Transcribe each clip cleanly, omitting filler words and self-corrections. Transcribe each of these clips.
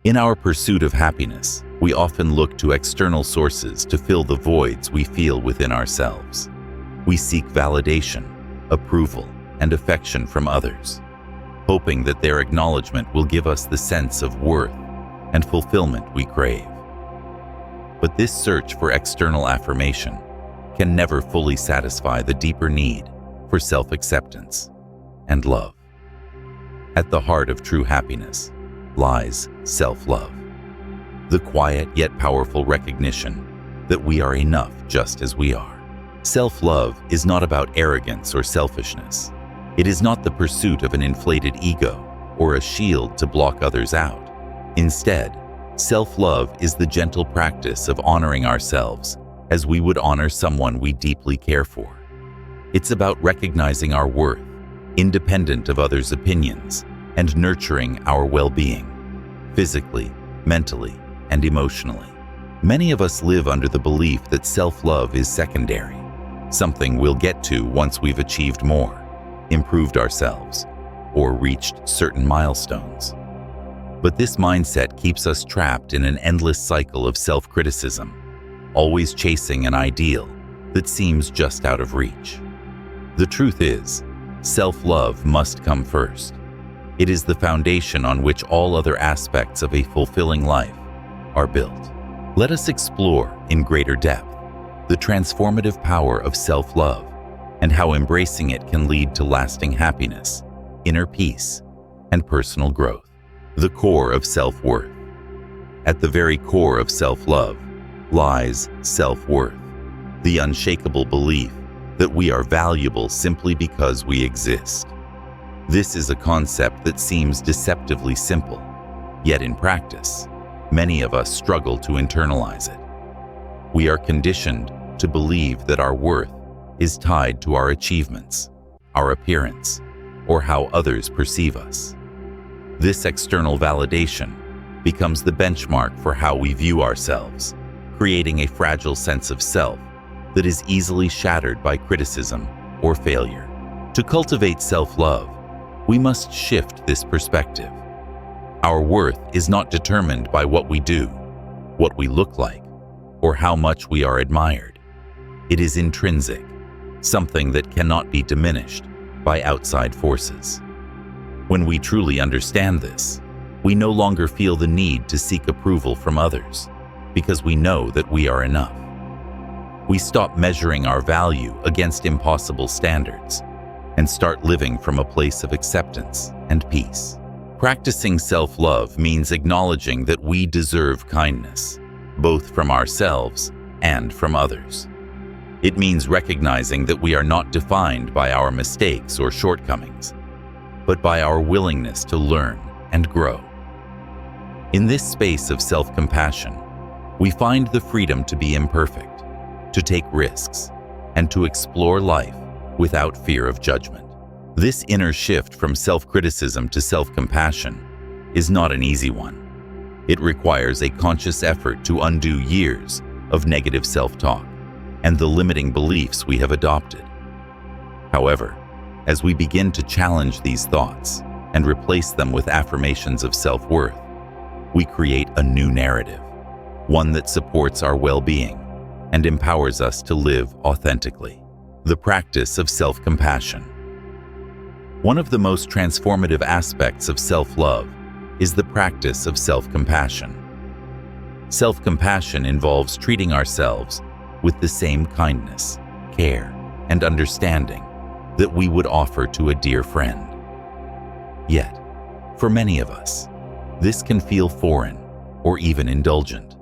In our pursuit of happiness, we often look to external sources to fill the voids we feel within ourselves. We seek validation, approval, and affection from others, hoping that their acknowledgement will give us the sense of worth and fulfillment we crave. But this search for external affirmation can never fully satisfy the deeper need for self-acceptance and love. At the heart of true happiness lies self-love, the quiet yet powerful recognition that we are enough just as we are. Self-love is not about arrogance or selfishness. It is not the pursuit of an inflated ego or a shield to block others out. Instead, self-love is the gentle practice of honoring ourselves as we would honor someone we deeply care for. It's about recognizing our worth, independent of others' opinions, and nurturing our well-being, physically, mentally, and emotionally. Many of us live under the belief that self-love is secondary, something we'll get to once we've achieved more, improved ourselves, or reached certain milestones. But this mindset keeps us trapped in an endless cycle of self-criticism, always chasing an ideal that seems just out of reach. The truth is, self-love must come first. It is the foundation on which all other aspects of a fulfilling life are built. Let us explore in greater depth the transformative power of self-love and how embracing it can lead to lasting happiness, inner peace, and personal growth. The core of self-worth. At the very core of self-love lies self-worth, the unshakable belief that we are valuable simply because we exist. This is a concept that seems deceptively simple, yet in practice, many of us struggle to internalize it. We are conditioned to believe that our worth is tied to our achievements, our appearance, or how others perceive us. This external validation becomes the benchmark for how we view ourselves, creating a fragile sense of self that is easily shattered by criticism or failure. To cultivate self-love, we must shift this perspective. Our worth is not determined by what we do, what we look like, or how much we are admired. It is intrinsic, something that cannot be diminished by outside forces. When we truly understand this, we no longer feel the need to seek approval from others because we know that we are enough. We stop measuring our value against impossible standards and start living from a place of acceptance and peace. Practicing self-love means acknowledging that we deserve kindness, both from ourselves and from others. It means recognizing that we are not defined by our mistakes or shortcomings, but by our willingness to learn and grow. In this space of self-compassion, we find the freedom to be imperfect, to take risks, and to explore life without fear of judgment. This inner shift from self-criticism to self-compassion is not an easy one. It requires a conscious effort to undo years of negative self-talk and the limiting beliefs we have adopted. However, as we begin to challenge these thoughts and replace them with affirmations of self-worth, we create a new narrative, one that supports our well-being and empowers us to live authentically. The practice of self-compassion. One of the most transformative aspects of self-love is the practice of self-compassion. Self-compassion involves treating ourselves with the same kindness, care, and understanding that we would offer to a dear friend. Yet, for many of us, this can feel foreign or even indulgent.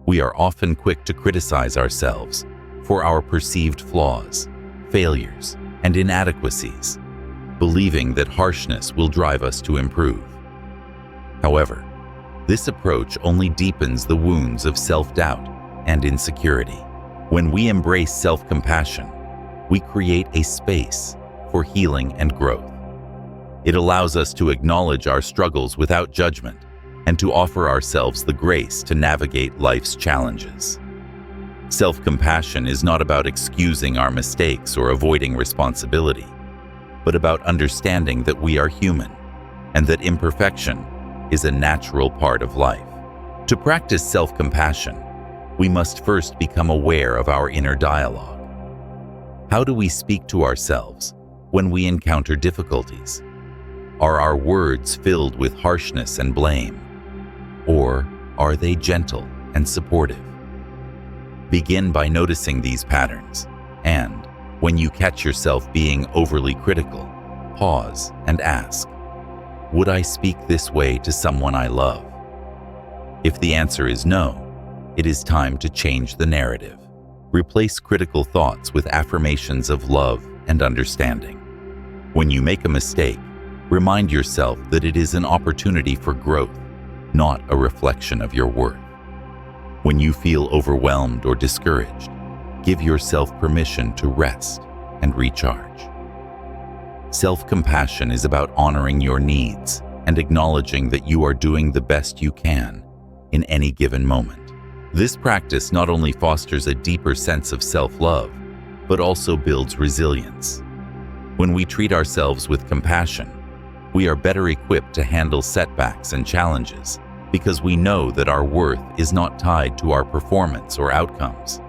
We are often quick to criticize ourselves for our perceived flaws, failures, and inadequacies, believing that harshness will drive us to improve. However, this approach only deepens the wounds of self-doubt and insecurity. When we embrace self-compassion, we create a space for healing and growth. It allows us to acknowledge our struggles without judgment and to offer ourselves the grace to navigate life's challenges. Self-compassion is not about excusing our mistakes or avoiding responsibility, but about understanding that we are human and that imperfection is a natural part of life. To practice self-compassion, we must first become aware of our inner dialogue. How do we speak to ourselves when we encounter difficulties? Are our words filled with harshness and blame? Or are they gentle and supportive? Begin by noticing these patterns, and when you catch yourself being overly critical, pause and ask, would I speak this way to someone I love? If the answer is no, it is time to change the narrative. Replace critical thoughts with affirmations of love and understanding. When you make a mistake, remind yourself that it is an opportunity for growth, not a reflection of your worth. When you feel overwhelmed or discouraged, give yourself permission to rest and recharge. Self-compassion is about honoring your needs and acknowledging that you are doing the best you can in any given moment. This practice not only fosters a deeper sense of self-love, but also builds resilience. When we treat ourselves with compassion, we are better equipped to handle setbacks and challenges because we know that our worth is not tied to our performance or outcomes.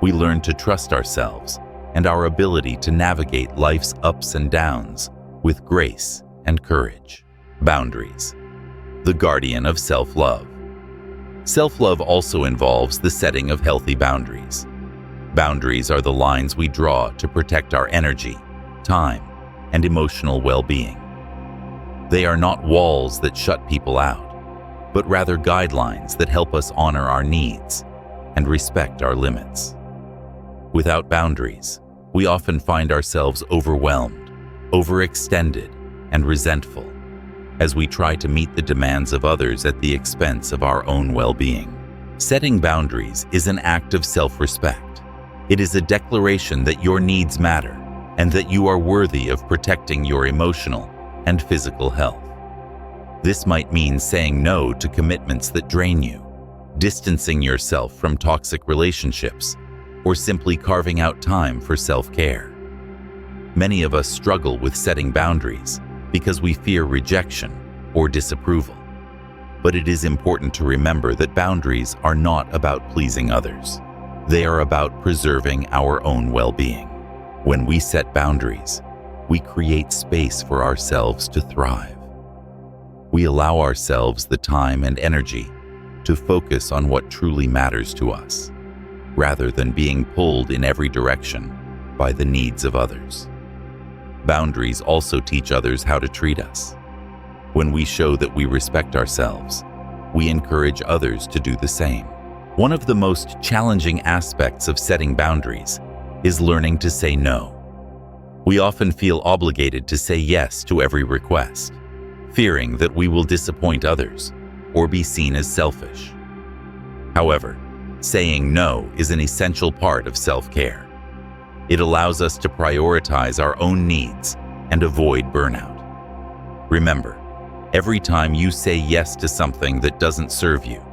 We learn to trust ourselves and our ability to navigate life's ups and downs with grace and courage. Boundaries, the guardian of self-love. Self-love also involves the setting of healthy boundaries. Boundaries are the lines we draw to protect our energy, time, and emotional well-being. They are not walls that shut people out, but rather guidelines that help us honor our needs and respect our limits. Without boundaries, we often find ourselves overwhelmed, overextended, and resentful as we try to meet the demands of others at the expense of our own well-being. Setting boundaries is an act of self-respect. It is a declaration that your needs matter and that you are worthy of protecting your emotional and physical health. This might mean saying no to commitments that drain you, distancing yourself from toxic relationships, or simply carving out time for self-care. Many of us struggle with setting boundaries because we fear rejection or disapproval. But it is important to remember that boundaries are not about pleasing others. They are about preserving our own well-being. When we set boundaries, we create space for ourselves to thrive. We allow ourselves the time and energy to focus on what truly matters to us, rather than being pulled in every direction by the needs of others. Boundaries also teach others how to treat us. When we show that we respect ourselves, we encourage others to do the same. One of the most challenging aspects of setting boundaries is learning to say no. We often feel obligated to say yes to every request, fearing that we will disappoint others or be seen as selfish. However, saying no is an essential part of self-care. It allows us to prioritize our own needs and avoid burnout. Remember, every time you say yes to something that doesn't serve you,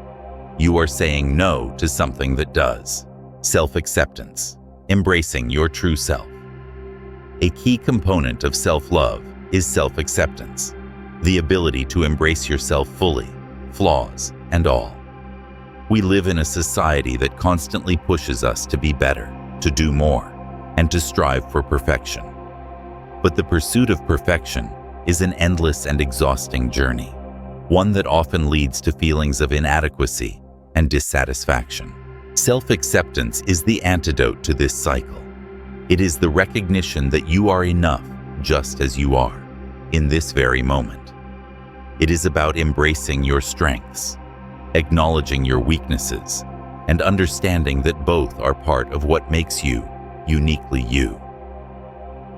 you are saying no to something that does. Self-acceptance, embracing your true self. A key component of self-love is self-acceptance, the ability to embrace yourself fully, flaws and all. We live in a society that constantly pushes us to be better, to do more, and to strive for perfection. But the pursuit of perfection is an endless and exhausting journey, one that often leads to feelings of inadequacy and dissatisfaction. Self-acceptance is the antidote to this cycle. It is the recognition that you are enough just as you are, in this very moment. It is about embracing your strengths, acknowledging your weaknesses, and understanding that both are part of what makes you uniquely you.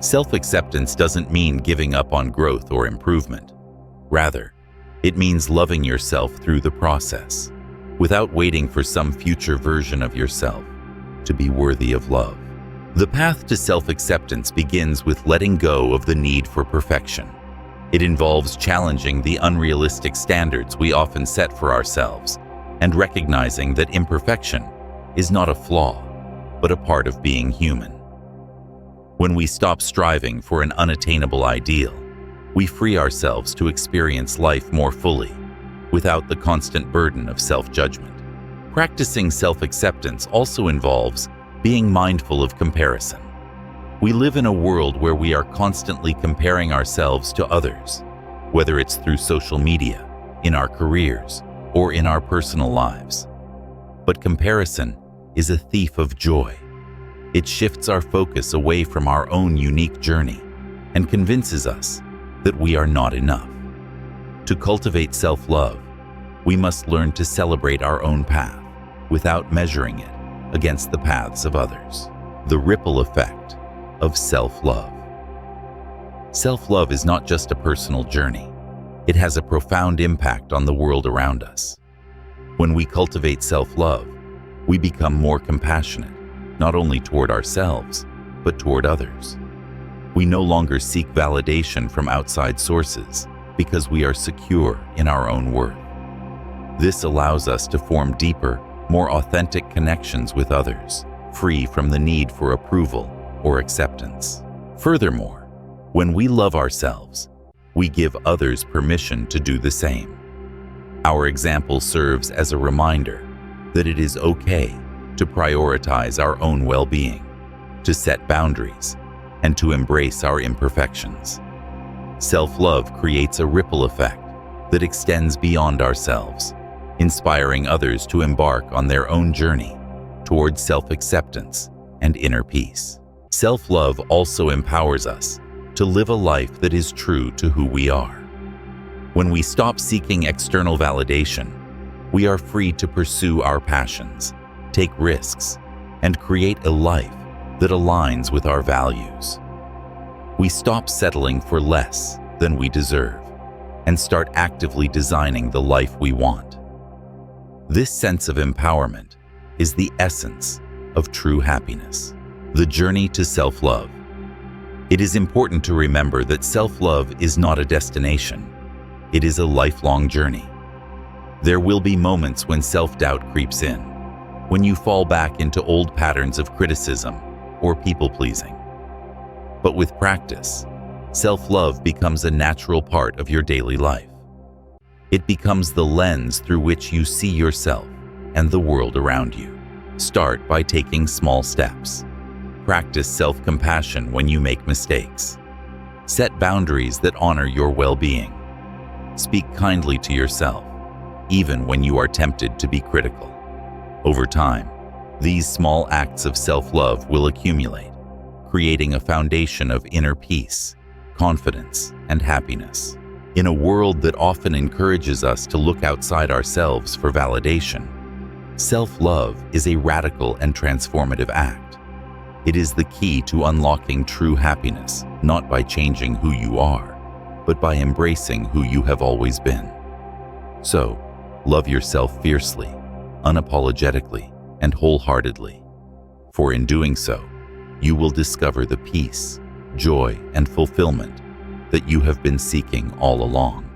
Self-acceptance doesn't mean giving up on growth or improvement. Rather, it means loving yourself through the process, without waiting for some future version of yourself to be worthy of love. The path to self-acceptance begins with letting go of the need for perfection. It involves challenging the unrealistic standards we often set for ourselves and recognizing that imperfection is not a flaw, but a part of being human. When we stop striving for an unattainable ideal, we free ourselves to experience life more fully without the constant burden of self-judgment. Practicing self-acceptance also involves being mindful of comparison. We live in a world where we are constantly comparing ourselves to others, whether it's through social media, in our careers, or in our personal lives. But comparison is a thief of joy. It shifts our focus away from our own unique journey and convinces us that we are not enough. To cultivate self-love, we must learn to celebrate our own path without measuring it against the paths of others. The ripple effect of self-love. Self-love is not just a personal journey. It has a profound impact on the world around us. When we cultivate self-love, we become more compassionate, not only toward ourselves, but toward others. We no longer seek validation from outside sources because we are secure in our own worth. This allows us to form deeper, more authentic connections with others, free from the need for approval or acceptance. Furthermore, when we love ourselves, we give others permission to do the same. Our example serves as a reminder that it is okay to prioritize our own well-being, to set boundaries, and to embrace our imperfections. Self-love creates a ripple effect that extends beyond ourselves, inspiring others to embark on their own journey towards self-acceptance and inner peace. Self-love also empowers us to live a life that is true to who we are. When we stop seeking external validation, we are free to pursue our passions, take risks, and create a life that aligns with our values. We stop settling for less than we deserve and start actively designing the life we want. This sense of empowerment is the essence of true happiness, the journey to self-love. It is important to remember that self-love is not a destination. It is a lifelong journey. There will be moments when self-doubt creeps in, when you fall back into old patterns of criticism or people-pleasing. But with practice, self-love becomes a natural part of your daily life. It becomes the lens through which you see yourself and the world around you. Start by taking small steps. Practice self-compassion when you make mistakes. Set boundaries that honor your well-being. Speak kindly to yourself, even when you are tempted to be critical. Over time, these small acts of self-love will accumulate, creating a foundation of inner peace, confidence, and happiness. In a world that often encourages us to look outside ourselves for validation, self-love is a radical and transformative act. It is the key to unlocking true happiness, not by changing who you are, but by embracing who you have always been. So, love yourself fiercely, unapologetically, and wholeheartedly. For in doing so, you will discover the peace, joy, and fulfillment that you have been seeking all along.